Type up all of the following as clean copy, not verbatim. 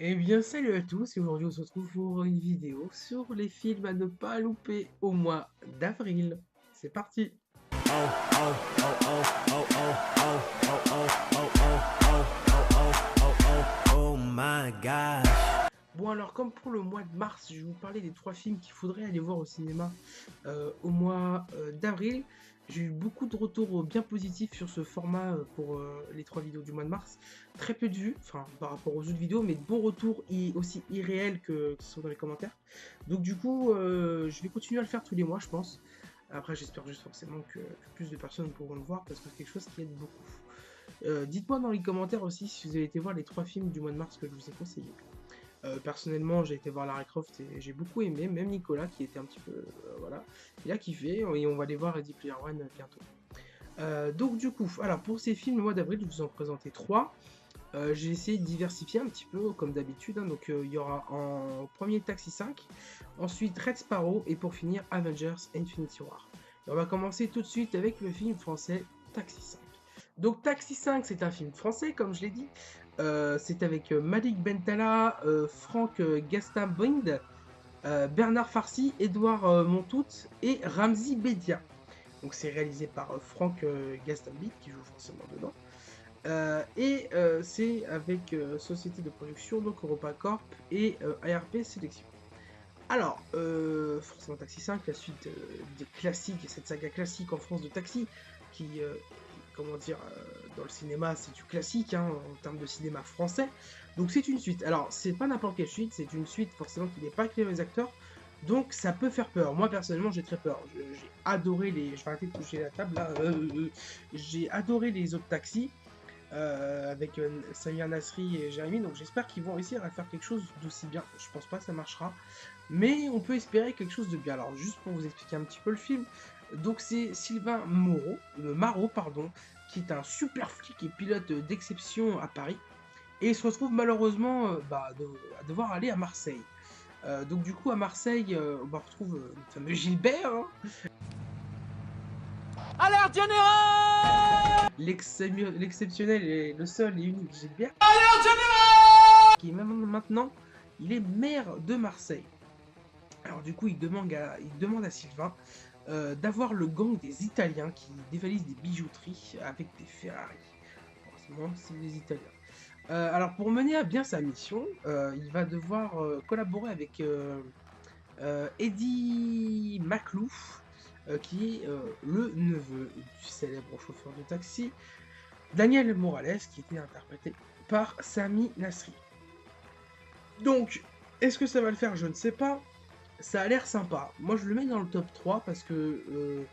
Eh bien, salut à tous, et aujourd'hui on se retrouve pour une vidéo sur les films à ne pas louper au mois d'avril. C'est parti! Oh my gosh. Bon alors, comme pour le mois de mars, je vais vous parler des 3 films qu'il faudrait aller voir au cinéma au mois d'avril. J'ai eu beaucoup de retours bien positifs sur ce format pour les 3 vidéos du mois de mars. Très peu de vues, enfin par rapport aux autres vidéos, mais de bons retours aussi irréels que qui sont dans les commentaires. Donc du coup, je vais continuer à le faire tous les mois, je pense. Après, j'espère juste forcément que plus de personnes pourront le voir parce que c'est quelque chose qui aide beaucoup. Dites-moi dans les commentaires aussi si vous avez été voir les 3 films du mois de mars que je vous ai conseillés. Personnellement, j'ai été voir Lara Croft et j'ai beaucoup aimé, même Nicolas qui était un petit peu. Voilà, il a kiffé et on va aller voir Ready Player One bientôt. Donc, du coup, alors pour ces films, le mois d'avril, je vous en présentais 3. J'ai essayé de diversifier un petit peu comme d'habitude. Donc, il y aura en premier Taxi 5, ensuite Red Sparrow et pour finir Avengers Infinity War. Et on va commencer tout de suite avec le film français Taxi 5. Donc Taxi 5, c'est un film français, comme je l'ai dit. C'est avec Malik Bentala, Franck Gastambrind, Bernard Farcy, Édouard Montout et Ramzi Bedia. Donc c'est réalisé par Franck Gastambide qui joue forcément dedans. C'est avec société de production, donc EuropaCorp et ARP Sélection. Alors, forcément Taxi 5, la suite des classiques, cette saga classique en France de Taxi, qui, comment dire, dans le cinéma, c'est du classique, hein, en termes de cinéma français. Donc c'est une suite. Alors, c'est pas n'importe quelle suite, c'est une suite forcément qui n'est pas avec les mêmes acteurs, donc ça peut faire peur. Moi, personnellement, j'ai très peur. J'ai adoré les... Je vais arrêter de toucher la table, là. J'ai adoré les autres taxis, avec Samir Nasri et Jérémy, donc j'espère qu'ils vont réussir à faire quelque chose d'aussi bien. Je pense pas que ça marchera, mais on peut espérer quelque chose de bien. Alors juste pour vous expliquer un petit peu le film, donc c'est Sylvain Marot, pardon, qui est un super flic et pilote d'exception à Paris, et il se retrouve malheureusement à devoir aller à Marseille. Donc du coup à Marseille, on retrouve le fameux Gilbert, hein, Alerte générale. l'exceptionnel et le seul et unique Gilbert, Alerte générale. qui est même maintenant, il est maire de Marseille. Alors du coup, il demande à Sylvain d'avoir le gang des Italiens qui dévalisent des bijouteries avec des Ferrari. Forcément, c'est des Italiens. Alors pour mener à bien sa mission, il va devoir collaborer avec Eddie Maclouf, qui est le neveu du célèbre chauffeur de taxi, Daniel Morales, qui était interprété par Sami Nasri. Donc, est-ce que ça va le faire? Je ne sais pas. Ça a l'air sympa. Moi, je le mets dans le top 3 parce que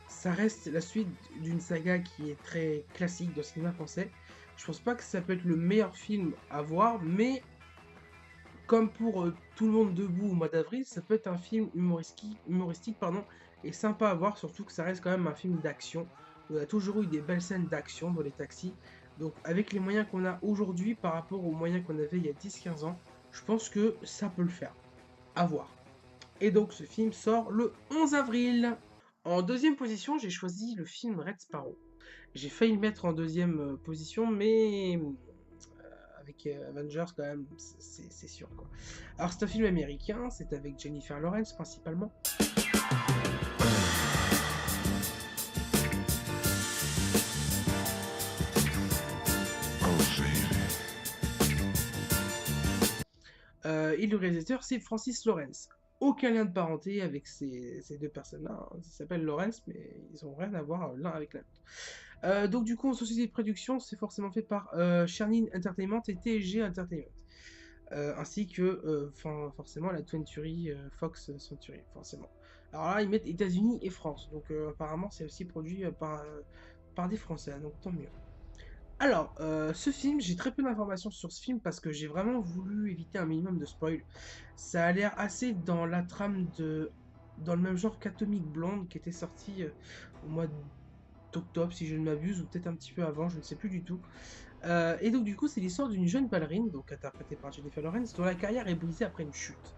ça reste la suite d'une saga qui est très classique dans le cinéma français. Je pense pas que ça peut être le meilleur film à voir, mais comme pour Tout le monde debout au mois d'avril, ça peut être un film humoristique et sympa à voir, surtout que ça reste quand même un film d'action. On a toujours eu des belles scènes d'action dans les taxis. Donc avec les moyens qu'on a aujourd'hui par rapport aux moyens qu'on avait il y a 10-15 ans, je pense que ça peut le faire. À voir. Et donc ce film sort le 11 avril. En deuxième position, j'ai choisi le film Red Sparrow. J'ai failli le mettre en deuxième position, mais avec Avengers quand même, c'est sûr quoi. Alors c'est un film américain, c'est avec Jennifer Lawrence principalement. Et le réalisateur c'est Francis Lawrence. Aucun lien de parenté avec ces deux personnes-là, hein. Ils s'appellent Lawrence, mais ils ont rien à voir l'un avec l'autre. Donc du coup, en société de production, c'est forcément fait par Chernin Entertainment et TSG Entertainment. Ainsi que forcément la 20th Fox Century, forcément. Alors là, ils mettent États-Unis et France, donc apparemment c'est aussi produit par des Français, donc tant mieux. Alors, ce film, j'ai très peu d'informations sur ce film parce que j'ai vraiment voulu éviter un minimum de spoil. Ça a l'air assez dans la trame dans le même genre qu'Atomic Blonde qui était sorti au mois d'octobre si je ne m'abuse, ou peut-être un petit peu avant, je ne sais plus du tout. Et donc du coup, c'est l'histoire d'une jeune ballerine, donc interprétée par Jennifer Lawrence, dont la carrière est brisée après une chute.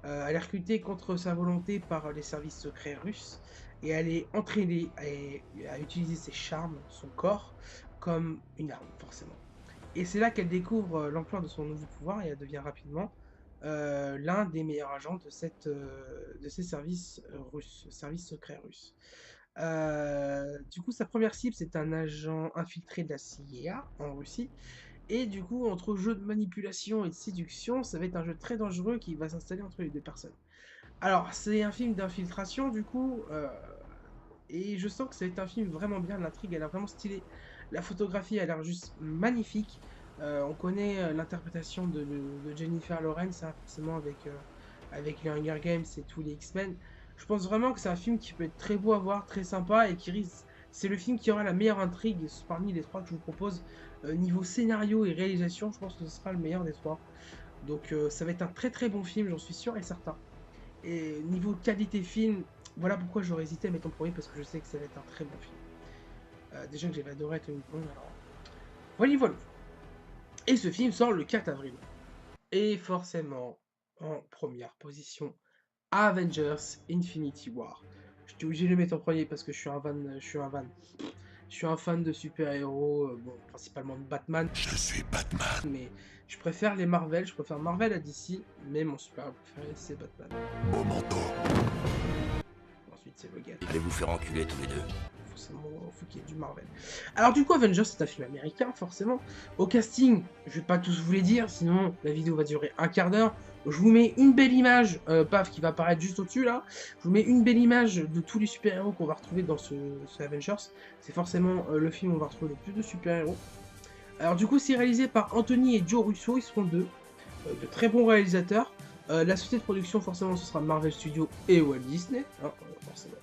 Elle est recrutée contre sa volonté par les services secrets russes, et elle est entraînée à utiliser ses charmes, son corps, comme une arme, forcément. Et c'est là qu'elle découvre l'ampleur de son nouveau pouvoir et elle devient rapidement l'un des meilleurs agents de ces services russes, services secrets russes. Du coup, sa première cible, c'est un agent infiltré de la CIA en Russie. Et du coup, entre jeu de manipulation et de séduction, ça va être un jeu très dangereux qui va s'installer entre les deux personnes. Alors, c'est un film d'infiltration, du coup, et je sens que ça va être un film vraiment bien. L'intrigue, elle a vraiment stylé. La photographie a l'air juste magnifique. On connaît l'interprétation de Jennifer Lawrence, hein, forcément avec les Hunger Games et tous les X-Men. Je pense vraiment que c'est un film qui peut être très beau à voir, très sympa et qui risque. C'est le film qui aura la meilleure intrigue parmi les trois que je vous propose. Niveau scénario et réalisation, je pense que ce sera le meilleur des trois. Donc ça va être un très très bon film, j'en suis sûr et certain. Et niveau qualité film, voilà pourquoi j'aurais hésité à mettre en premier, parce que je sais que ça va être un très bon film. Déjà que j'avais adoré Atomic Blonde, alors voilà, voilà. Et ce film sort le 4 avril. Et forcément, en première position, Avengers Infinity War. J'étais obligé de le mettre en premier parce que je suis un fan de super-héros, bon, principalement de Batman. Je suis Batman. Mais je préfère les Marvel, je préfère Marvel à DC, mais mon super-héros préféré c'est Batman. Au manteau. Ensuite c'est Logan. Allez vous faire enculer tous les deux. Faut qu'il y ait du Marvel. Alors du coup, Avengers, c'est un film américain, forcément. Au casting, je vais pas tous vous les dire, sinon la vidéo va durer un quart d'heure. Je vous mets une belle image, paf, qui va apparaître juste au-dessus, là. Je vous mets une belle image de tous les super-héros qu'on va retrouver dans ce Avengers. C'est forcément le film où on va retrouver le plus de super-héros. Alors du coup, c'est réalisé par Anthony et Joe Russo, ils seront deux. De très bons réalisateurs. La société de production, forcément, ce sera Marvel Studios et Walt Disney, hein, forcément.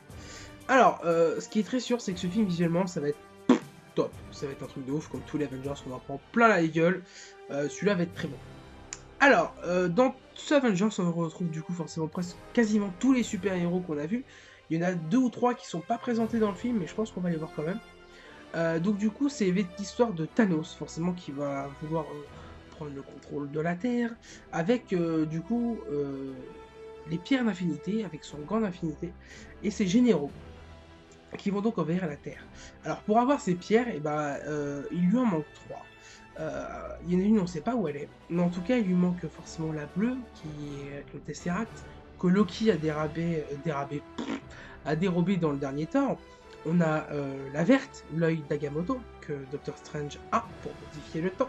Alors, ce qui est très sûr, c'est que ce film, visuellement, ça va être top. Ça va être un truc de ouf, comme tous les Avengers, on en prend plein la gueule. Celui-là va être très bon. Alors, dans ce Avengers, on retrouve du coup forcément presque quasiment tous les super-héros qu'on a vus. Il y en a 2 ou 3 qui sont pas présentés dans le film, mais je pense qu'on va les voir quand même. Donc du coup, c'est l'histoire de Thanos, forcément, qui va vouloir prendre le contrôle de la Terre, avec du coup les pierres d'infinité, avec son gant d'infinité, et ses généraux, qui vont donc envahir la Terre. Alors pour avoir ces pierres, eh ben, il lui en manque 3. Il y en a une, on ne sait pas où elle est, mais en tout cas il lui manque forcément la bleue, qui est le Tesseract, que Loki a dérobé dans le dernier Thor. On a la verte, l'œil d'Agamotto, que Doctor Strange a pour modifier le temps.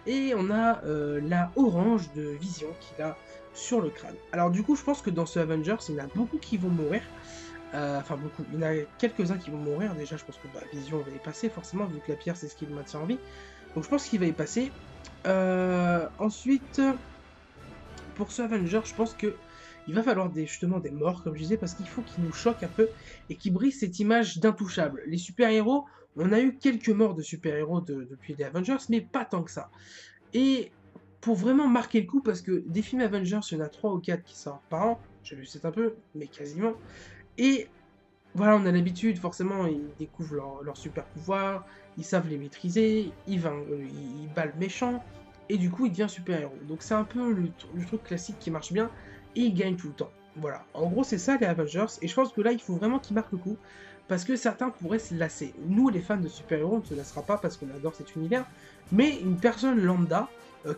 Et on a la orange de Vision qu'il a sur le crâne. Alors du coup, je pense que dans ce Avengers, il y en a beaucoup qui vont mourir. Enfin beaucoup, il y en a quelques-uns qui vont mourir. Déjà, je pense que Vision va y passer, forcément, vu que la pierre, c'est ce qui le maintient en vie. Donc je pense qu'il va y passer. Ensuite, pour ce Avenger, je pense que il va falloir justement des morts, comme je disais, parce qu'il faut qu'ils nous choquent un peu et qu'ils brisent cette image d'intouchable. Les super-héros, on a eu quelques morts de super-héros depuis les Avengers, mais pas tant que ça. Et pour vraiment marquer le coup, parce que des films Avengers, il y en a 3 ou 4 qui sortent par an, je le sais un peu, mais quasiment. Et voilà, on a l'habitude, forcément, ils découvrent leur super pouvoir, ils savent les maîtriser, ils battent le méchant, et du coup, il devient super-héros. Donc c'est un peu le truc classique qui marche bien, et il gagne tout le temps. Voilà, en gros, c'est ça les Avengers, et je pense que là, il faut vraiment qu'ils marquent le coup, parce que certains pourraient se lasser. Nous, les fans de super-héros, on ne se lassera pas parce qu'on adore cet univers, mais une personne lambda,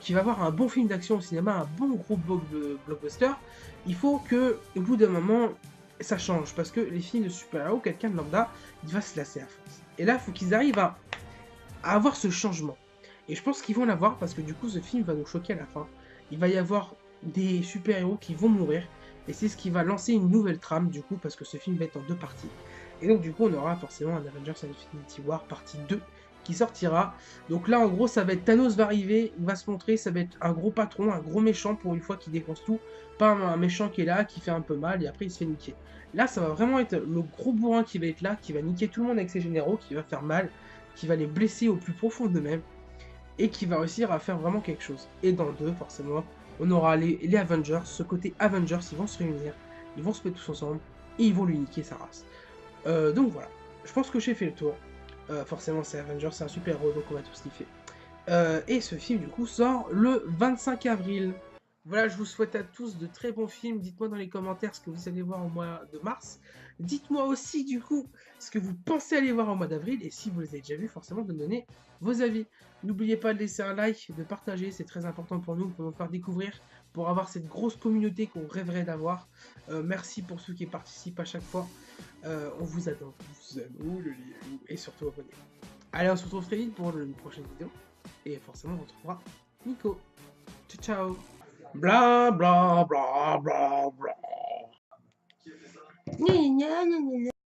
qui va voir un bon film d'action au cinéma, un bon gros blockbuster, il faut que, au bout d'un moment, ça change, parce que les films de super-héros, quelqu'un de lambda, il va se lasser à force. Et là, il faut qu'ils arrivent à avoir ce changement. Et je pense qu'ils vont l'avoir, parce que du coup, ce film va nous choquer à la fin. Il va y avoir des super-héros qui vont mourir, et c'est ce qui va lancer une nouvelle trame, du coup, parce que ce film va être en 2 parties. Et donc, du coup, on aura forcément un Avengers Infinity War partie 2 qui sortira. Donc là, en gros, ça va être Thanos va arriver, il va se montrer, ça va être un gros patron, un gros méchant pour une fois qui défonce tout. Pas un méchant qui est là, qui fait un peu mal, et après il se fait niquer. Là, ça va vraiment être le gros bourrin qui va être là, qui va niquer tout le monde avec ses généraux, qui va faire mal, qui va les blesser au plus profond d'eux-mêmes, et qui va réussir à faire vraiment quelque chose. Et dans le 2, forcément, on aura les Avengers, ce côté Avengers, ils vont se réunir, ils vont se mettre tous ensemble, et ils vont lui niquer sa race. Donc voilà, je pense que j'ai fait le tour. Forcément, c'est Avengers, c'est un super héros, donc on va tous kiffer. Et ce film, du coup, sort le 25 avril. Voilà, je vous souhaite à tous de très bons films. Dites-moi dans les commentaires ce que vous allez voir au mois de mars. Dites-moi aussi, du coup, ce que vous pensez aller voir au mois d'avril. Et si vous les avez déjà vus, forcément, de me donner vos avis. N'oubliez pas de laisser un like, de partager. C'est très important pour nous faire découvrir, pour avoir cette grosse communauté qu'on rêverait d'avoir. Merci pour ceux qui participent à chaque fois. On vous attend. On vous aime. Ouh, le lit, et surtout, abonnez-vous. Allez, on se retrouve très vite pour une prochaine vidéo. Et forcément, on retrouvera Nico. Ciao, ciao. Bla bla bla bla bla. Gna, gna, gna, gna, gna.